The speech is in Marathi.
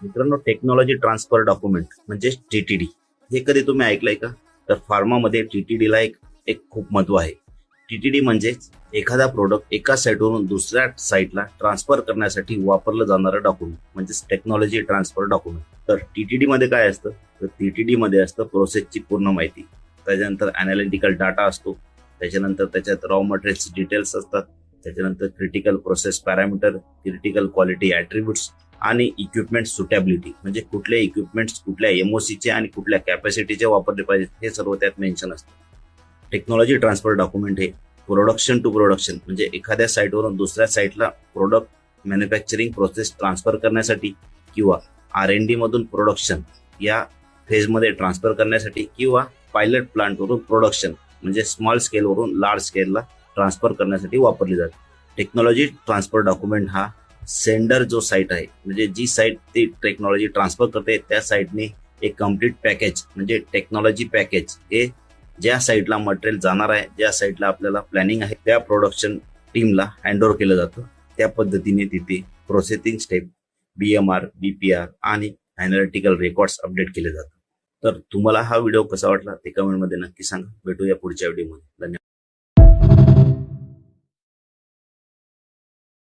मित्रांनो, टेक्नॉलॉजी ट्रान्सफर डॉक्युमेंट म्हणजे टीटीडी हे कधी तुम्ही ऐकलंय का? तर फार्मामध्ये टीटीडीला एक एक खूप महत्व आहे. टीटीडी म्हणजे एखादा प्रोडक्ट एका साईटवरून दुसऱ्या साईटला ट्रान्सफर करण्यासाठी वापरलं जाणारं डॉक्युमेंट म्हणजे टेक्नॉलॉजी ट्रान्सफर डॉक्युमेंट. तर टीटीडी मध्ये काय असतं? तर टीटीडी मध्ये असतं प्रोसेसची पूर्ण माहिती, त्याच्यानंतर अनालिटिकल डाटा असतो, त्याच्यानंतर त्याच्यात रॉ मटेरियल्स डिटेल्स असतात, त्याच्यानंतर critical process parameter, critical quality attributes आणि इक्विपमेंट सुटेबिलिटी म्हणजे कुठले इक्विपमेंट्स कुठल्या एमओसीचे आणि कुठल्या कॅपॅसिटीचे वापरले पाहिजे हे सर्व त्यात मेन्शन असतं. टेक्नॉलॉजी ट्रान्सफर डॉक्युमेंट हे प्रोडक्शन टू प्रोडक्शन म्हणजे एखाद्या साईटवरून दुसऱ्या साईटला प्रोडक्ट मॅन्युफॅक्चरिंग प्रोसेस ट्रान्सफर करण्यासाठी किंवा R&D मधून प्रोडक्शन या फेजमध्ये ट्रान्सफर करण्यासाठी किंवा पायलट प्लांटवरून प्रोडक्शन म्हणजे स्मॉल स्केलवरून लार्ज स्केलला ट्रान्सफर करण्यासाठी वापरली जाते. टेक्नॉलॉजी ट्रान्सफर डॉक्युमेंट हा सेंडर जो साईट आहे म्हणजे जी साईट ती टेक्नॉलॉजी ट्रान्सफर करते त्या साईटने एक कम्प्लीट पॅकेज म्हणजे टेक्नॉलॉजी पॅकेज हे ज्या साईटला मटेरियल जाणार आहे, ज्या साईटला आपल्याला प्लॅनिंग आहे त्या प्रोडक्शन टीमला हँडओव्हर केलं जातं. त्या पद्धतीने तिथे प्रोसेसिंग स्टेप, BMR, BPR आणि अॅनालिटिकल रेकॉर्ड्स अपडेट केले जातात. तर तुम्हाला हा व्हिडिओ कसा वाटला ते कमेंटमध्ये नक्की सांगा. भेटूया पुढच्या व्हिडिओमध्ये. धन्यवाद.